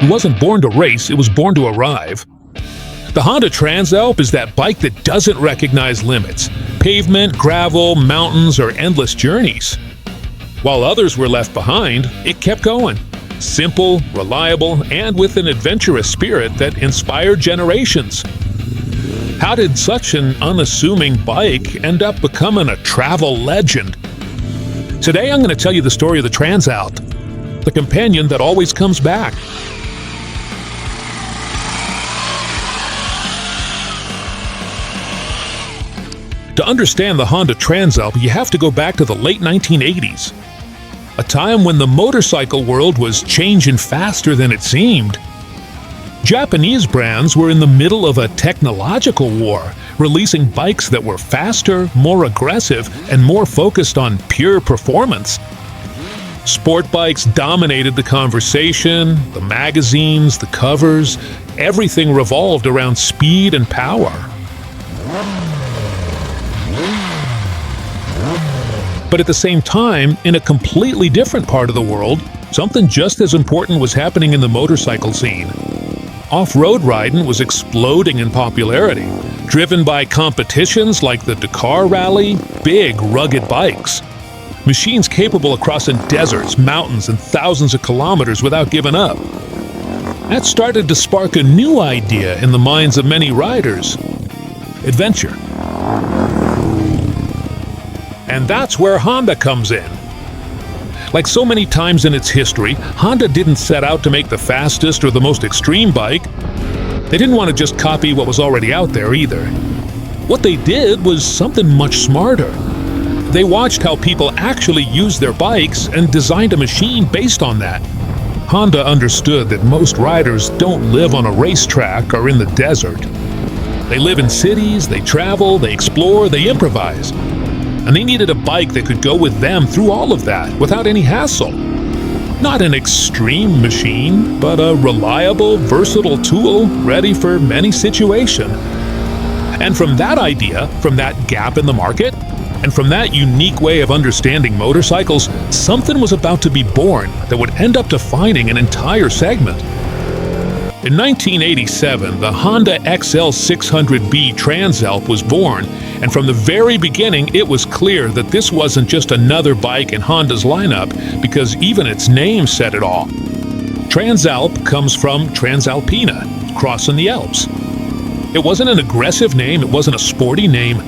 It wasn't born to race, it was born to arrive. The Honda Transalp is that bike that doesn't recognize limits, pavement, gravel, mountains, or endless journeys. While others were left behind, it kept going. Simple, reliable, and with an adventurous spirit that inspired generations. How did such an unassuming bike end up becoming a travel legend? Today I'm going to tell you the story of the Transalp, the companion that always comes back. To understand the Honda Transalp, you have to go back to the late 1980s, a time when the motorcycle world was changing faster than it seemed. Japanese brands were in the middle of a technological war, releasing bikes that were faster, more aggressive, and more focused on pure performance. Sport bikes dominated the conversation, the magazines, the covers. Everything revolved around speed and power. But at the same time, in a completely different part of the world, something just as important was happening in the motorcycle scene. Off-road riding was exploding in popularity, driven by competitions like the Dakar Rally, big, rugged bikes. Machines capable of crossing deserts, mountains, and thousands of kilometers without giving up. That started to spark a new idea in the minds of many riders: adventure. And that's where Honda comes in. Like so many times in its history, Honda didn't set out to make the fastest or the most extreme bike. They didn't want to just copy what was already out there either. What they did was something much smarter. They watched how people actually used their bikes and designed a machine based on that. Honda understood that most riders don't live on a racetrack or in the desert. They live in cities, they travel, they explore, they improvise. And they needed a bike that could go with them through all of that without any hassle. Not an extreme machine, but a reliable, versatile tool ready for many situations. And from that idea, from that gap in the market, and from that unique way of understanding motorcycles, something was about to be born that would end up defining an entire segment. In 1987, the Honda XL600V Transalp was born, and from the very beginning it was clear that this wasn't just another bike in Honda's lineup, because even its name said it all. Transalp comes from Transalpina, crossing the Alps. It wasn't an aggressive name, it wasn't a sporty name.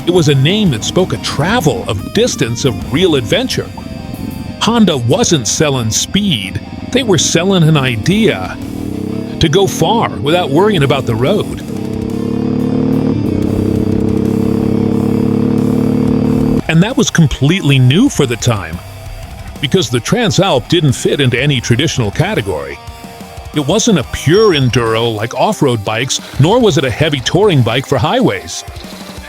It was a name that spoke of travel, of distance, of real adventure. Honda wasn't selling speed, they were selling an idea. To go far without worrying about the road. And that was completely new for the time, because the Transalp didn't fit into any traditional category. It wasn't a pure enduro like off-road bikes, nor was it a heavy touring bike for highways.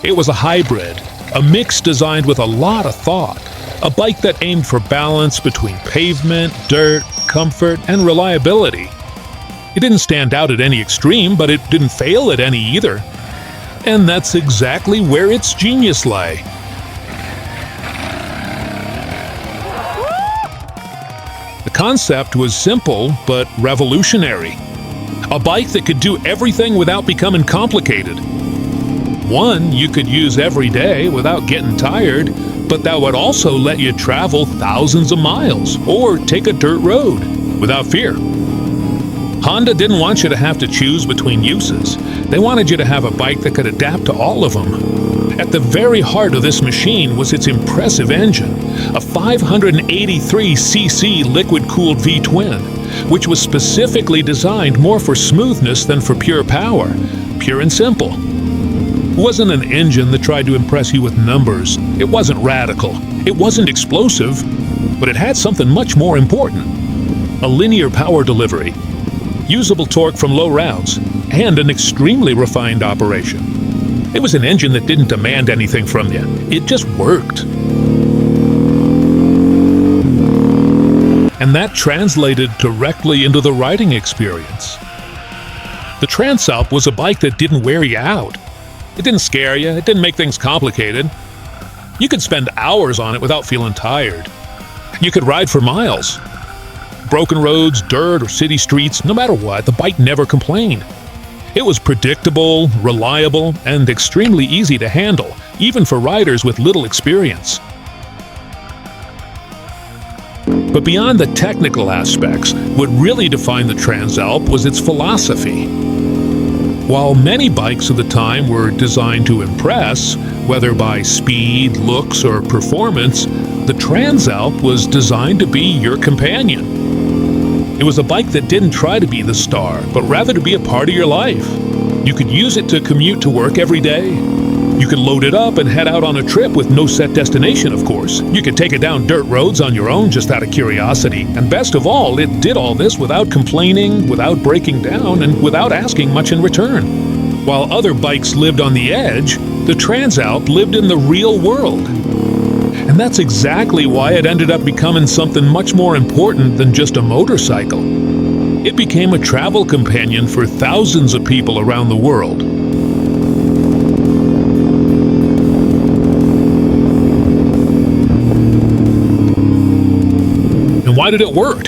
It was a hybrid, a mix designed with a lot of thought, a bike that aimed for balance between pavement, dirt, comfort, and reliability. It didn't stand out at any extreme, but it didn't fail at any either. And that's exactly where its genius lay. The concept was simple, but revolutionary. A bike that could do everything without becoming complicated. One you could use every day without getting tired, but that would also let you travel thousands of miles or take a dirt road without fear. Honda didn't want you to have to choose between uses. They wanted you to have a bike that could adapt to all of them. At the very heart of this machine was its impressive engine, a 583cc liquid-cooled V-twin, which was specifically designed more for smoothness than for pure power, pure and simple. It wasn't an engine that tried to impress you with numbers. It wasn't radical. It wasn't explosive, but it had something much more important: a linear power delivery, usable torque from low routes, and an extremely refined operation. It was an engine that didn't demand anything from you. It just worked. And that translated directly into the riding experience. The Transalp was a bike that didn't wear you out. It didn't scare you, it didn't make things complicated. You could spend hours on it without feeling tired. You could ride for miles. Broken roads, dirt, or city streets, no matter what, the bike never complained. It was predictable, reliable, and extremely easy to handle, even for riders with little experience. But beyond the technical aspects, what really defined the Transalp was its philosophy. While many bikes of the time were designed to impress, whether by speed, looks, or performance, the Transalp was designed to be your companion. It was a bike that didn't try to be the star, but rather to be a part of your life. You could use it to commute to work every day. You could load it up and head out on a trip with no set destination, of course. You could take it down dirt roads on your own just out of curiosity. And best of all, it did all this without complaining, without breaking down, and without asking much in return. While other bikes lived on the edge, the Transalp lived in the real world. And that's exactly why it ended up becoming something much more important than just a motorcycle. It became a travel companion for thousands of people around the world. And why did it work?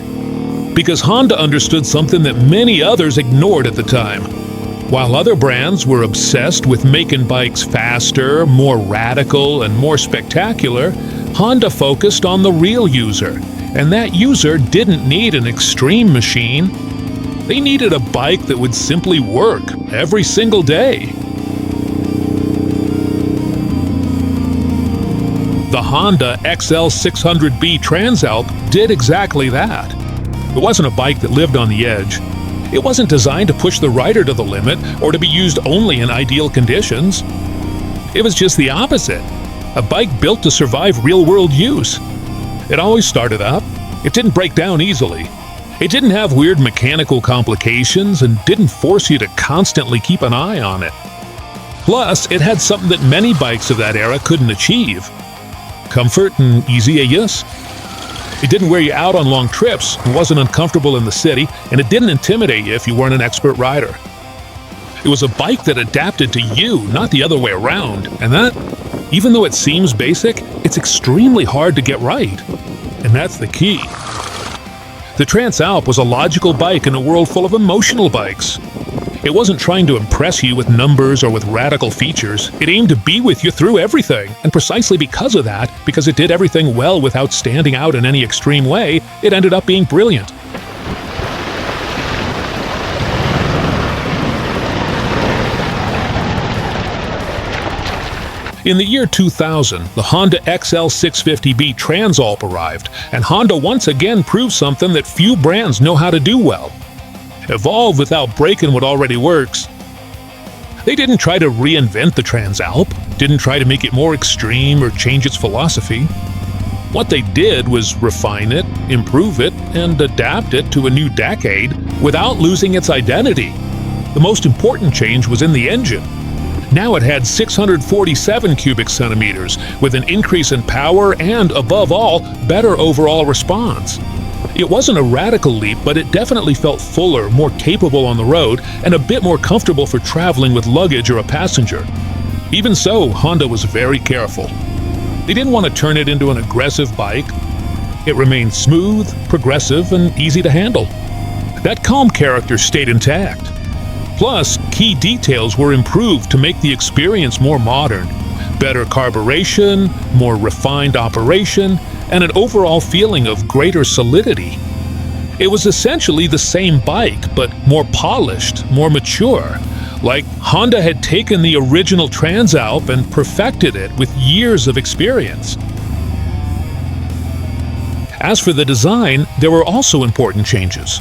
Because Honda understood something that many others ignored at the time. While other brands were obsessed with making bikes faster, more radical, and more spectacular, Honda focused on the real user. And that user didn't need an extreme machine. They needed a bike that would simply work every single day. The Honda XL600V Transalp did exactly that. It wasn't a bike that lived on the edge. It wasn't designed to push the rider to the limit or to be used only in ideal conditions. It was just the opposite. A bike built to survive real-world use. It always started up. It didn't break down easily. It didn't have weird mechanical complications and didn't force you to constantly keep an eye on it. Plus, it had something that many bikes of that era couldn't achieve: comfort and easy use. It didn't wear you out on long trips, it wasn't uncomfortable in the city, and it didn't intimidate you if you weren't an expert rider. It was a bike that adapted to you, not the other way around, and that, even though it seems basic, it's extremely hard to get right. And that's the key. The Transalp was a logical bike in a world full of emotional bikes. It wasn't trying to impress you with numbers or with radical features. It aimed to be with you through everything. And precisely because of that, because it did everything well without standing out in any extreme way, it ended up being brilliant. In the year 2000, the Honda XL600V Transalp arrived, and Honda once again proved something that few brands know how to do well: evolve without breaking what already works. They didn't try to reinvent the Transalp, didn't try to make it more extreme or change its philosophy. What they did was refine it, improve it, and adapt it to a new decade without losing its identity. The most important change was in the engine. Now it had 647 cubic centimeters, with an increase in power and, above all, better overall response. It wasn't a radical leap, but it definitely felt fuller, more capable on the road, and a bit more comfortable for traveling with luggage or a passenger. Even so, Honda was very careful. They didn't want to turn it into an aggressive bike. It remained smooth, progressive, and easy to handle. That calm character stayed intact. Plus, key details were improved to make the experience more modern. Better carburation, more refined operation, and an overall feeling of greater solidity. It was essentially the same bike, but more polished, more mature. Like Honda had taken the original Transalp and perfected it with years of experience. As for the design, there were also important changes.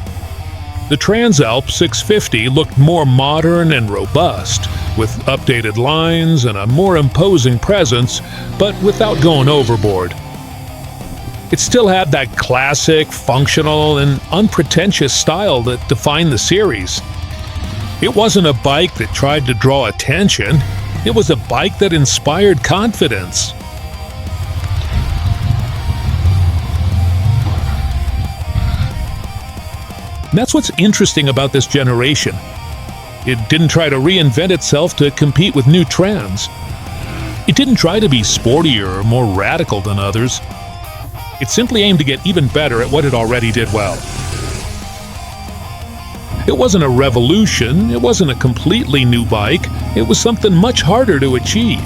The Transalp 650 looked more modern and robust, with updated lines and a more imposing presence, but without going overboard. It still had that classic, functional, and unpretentious style that defined the series. It wasn't a bike that tried to draw attention, it was a bike that inspired confidence. That's what's interesting about this generation. It didn't try to reinvent itself to compete with new trends. It didn't try to be sportier or more radical than others. It simply aimed to get even better at what it already did well. It wasn't a revolution, it wasn't a completely new bike, it was something much harder to achieve.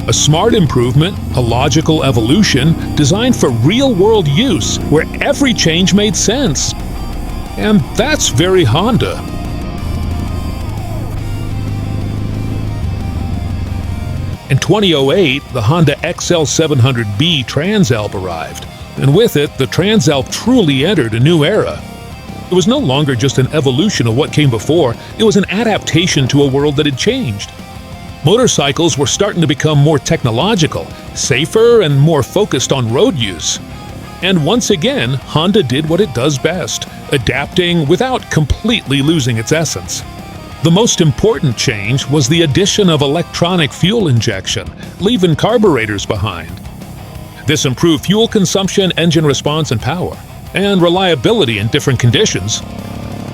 A smart improvement, a logical evolution, designed for real-world use, where every change made sense. And that's very Honda. In 2008, the Honda XL600V Transalp arrived, and with it, the Transalp truly entered a new era. It was no longer just an evolution of what came before, it was an adaptation to a world that had changed. Motorcycles were starting to become more technological, safer, and more focused on road use. And once again, Honda did what it does best, adapting without completely losing its essence. The most important change was the addition of electronic fuel injection, leaving carburetors behind. This improved fuel consumption, engine response and power, and reliability in different conditions.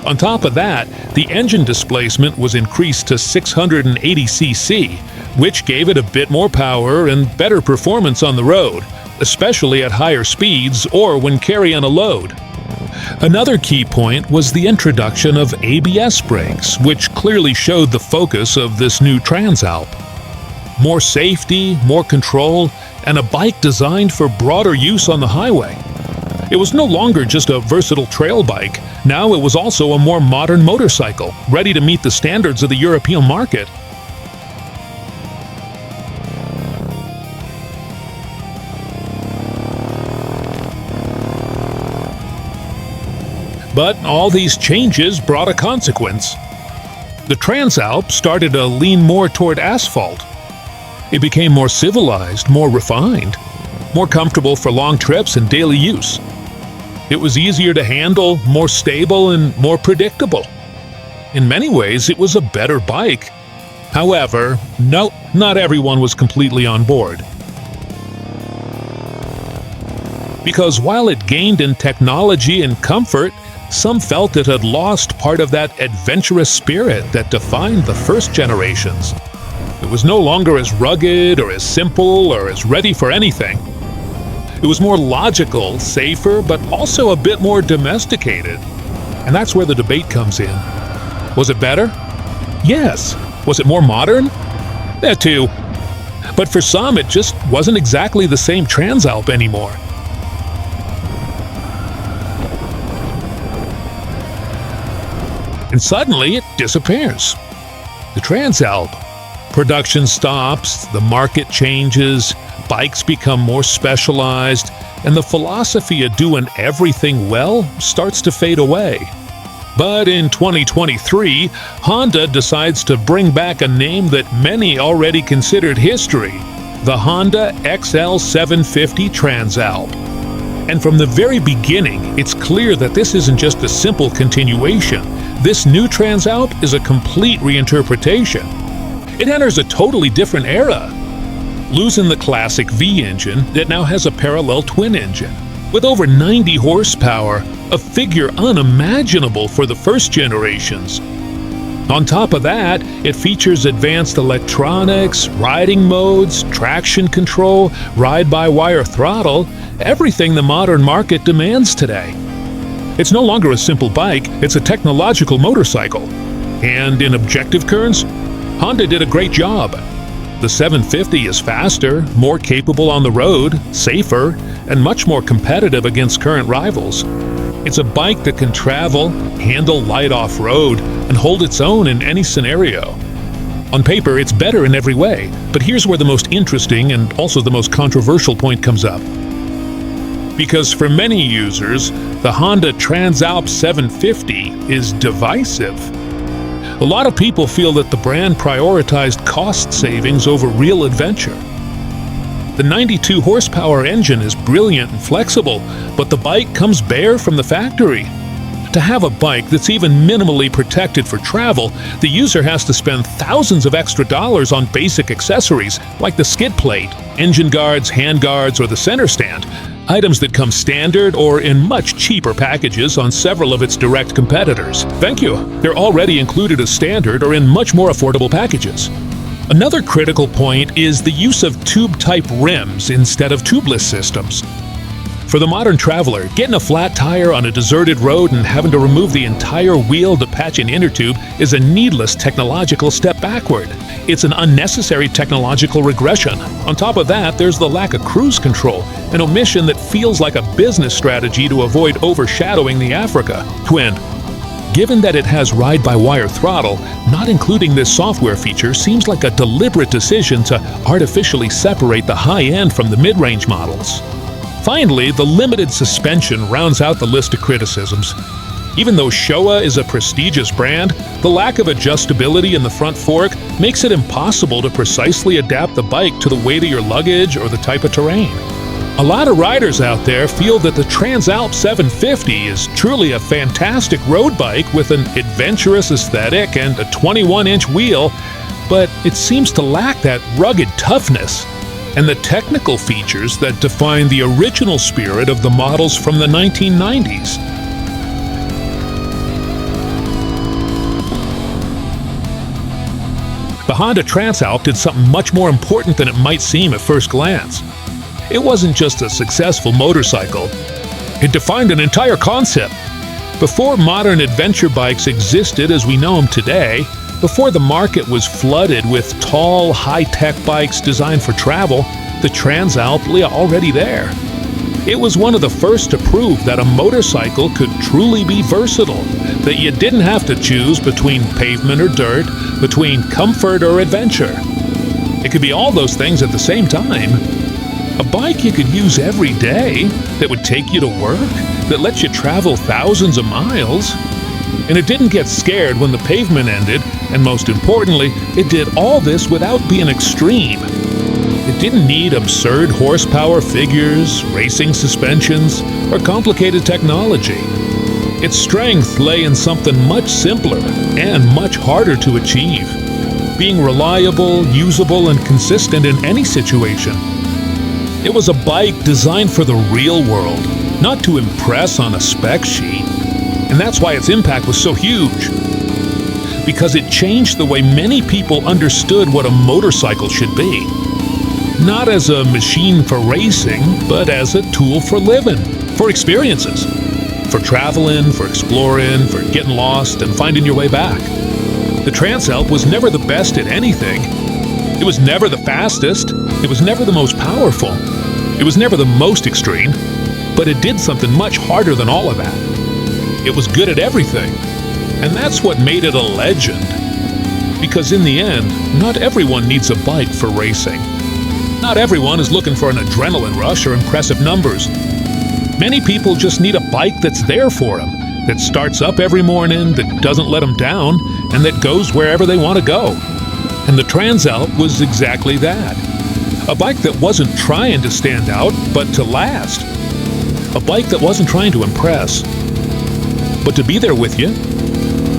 On top of that, the engine displacement was increased to 680 cc, which gave it a bit more power and better performance on the road, especially at higher speeds or when carrying a load. Another key point was the introduction of ABS brakes, which clearly showed the focus of this new Transalp. More safety, more control, and a bike designed for broader use on the highway. It was no longer just a versatile trail bike, now it was also a more modern motorcycle, ready to meet the standards of the European market. But all these changes brought a consequence. The Transalp started to lean more toward asphalt. It became more civilized, more refined, more comfortable for long trips and daily use. It was easier to handle, more stable, and more predictable. In many ways, it was a better bike. However, no, not everyone was completely on board. Because while it gained in technology and comfort, some felt it had lost part of that adventurous spirit that defined the first generations. It was no longer as rugged or as simple or as ready for anything. It was more logical, safer, but also a bit more domesticated. And that's where the debate comes in. Was it better? Yes. Was it more modern? That too. But for some, it just wasn't exactly the same Transalp anymore. And suddenly, it disappears. The Transalp. Production stops, the market changes, bikes become more specialized, and the philosophy of doing everything well starts to fade away. But in 2023, Honda decides to bring back a name that many already considered history, the Honda XL600V Transalp. And from the very beginning, it's clear that this isn't just a simple continuation. This new Transalp is a complete reinterpretation. It enters a totally different era. Losing the classic V engine, it now has a parallel twin engine. With over 90 horsepower, a figure unimaginable for the first generations. On top of that, it features advanced electronics, riding modes, traction control, ride-by-wire throttle, everything the modern market demands today. It's no longer a simple bike, it's a technological motorcycle. And in objective terms, Honda did a great job. The 750 is faster, more capable on the road, safer, and much more competitive against current rivals. It's a bike that can travel, handle light off-road, and hold its own in any scenario. On paper, it's better in every way, but here's where the most interesting and also the most controversial point comes up. Because for many users, the Honda Transalp 750 is divisive. A lot of people feel that the brand prioritized cost savings over real adventure. The 92 horsepower engine is brilliant and flexible, but the bike comes bare from the factory. To have a bike that's even minimally protected for travel, the user has to spend thousands of extra dollars on basic accessories like the skid plate, engine guards, hand guards, or the center stand, items that come standard or in much cheaper packages on several of its direct competitors. Thank you. They're already included as standard or in much more affordable packages. Another critical point is the use of tube-type rims instead of tubeless systems. For the modern traveler, getting a flat tire on a deserted road and having to remove the entire wheel to patch an inner tube is a needless technological step backward. It's an unnecessary technological regression. On top of that, there's the lack of cruise control, an omission that feels like a business strategy to avoid overshadowing the Africa Twin. Given that it has ride-by-wire throttle, not including this software feature seems like a deliberate decision to artificially separate the high-end from the mid-range models. Finally, the limited suspension rounds out the list of criticisms. Even though Showa is a prestigious brand, the lack of adjustability in the front fork makes it impossible to precisely adapt the bike to the weight of your luggage or the type of terrain. A lot of riders out there feel that the Transalp 750 is truly a fantastic road bike with an adventurous aesthetic and a 21-inch wheel, but it seems to lack that rugged toughness and the technical features that define the original spirit of the models from the 1990s. The Honda Transalp did something much more important than it might seem at first glance. It wasn't just a successful motorcycle. It defined an entire concept. Before modern adventure bikes existed as we know them today, before the market was flooded with tall, high-tech bikes designed for travel, the Transalp lay already there. It was one of the first to prove that a motorcycle could truly be versatile, that you didn't have to choose between pavement or dirt, between comfort or adventure. It could be all those things at the same time. A bike you could use every day, that would take you to work, that lets you travel thousands of miles. And it didn't get scared when the pavement ended, and most importantly, it did all this without being extreme. It didn't need absurd horsepower figures, racing suspensions, or complicated technology. Its strength lay in something much simpler and much harder to achieve: being reliable, usable, and consistent in any situation. It was a bike designed for the real world, not to impress on a spec sheet. And that's why its impact was so huge. Because it changed the way many people understood what a motorcycle should be. Not as a machine for racing, but as a tool for living, for experiences, for traveling, for exploring, for getting lost and finding your way back. The Transalp was never the best at anything. It was never the fastest. It was never the most powerful. It was never the most extreme. But it did something much harder than all of that. It was good at everything. And that's what made it a legend. Because in the end, not everyone needs a bike for racing. Not everyone is looking for an adrenaline rush or impressive numbers. Many people just need a bike that's there for them, that starts up every morning, that doesn't let them down, and that goes wherever they want to go. And the Transalp was exactly that. A bike that wasn't trying to stand out, but to last. A bike that wasn't trying to impress, but to be there with you.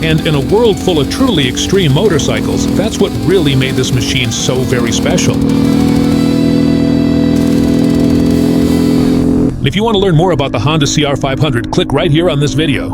And in a world full of truly extreme motorcycles, that's what really made this machine so very special. If you want to learn more about the Honda CR500, click right here on this video.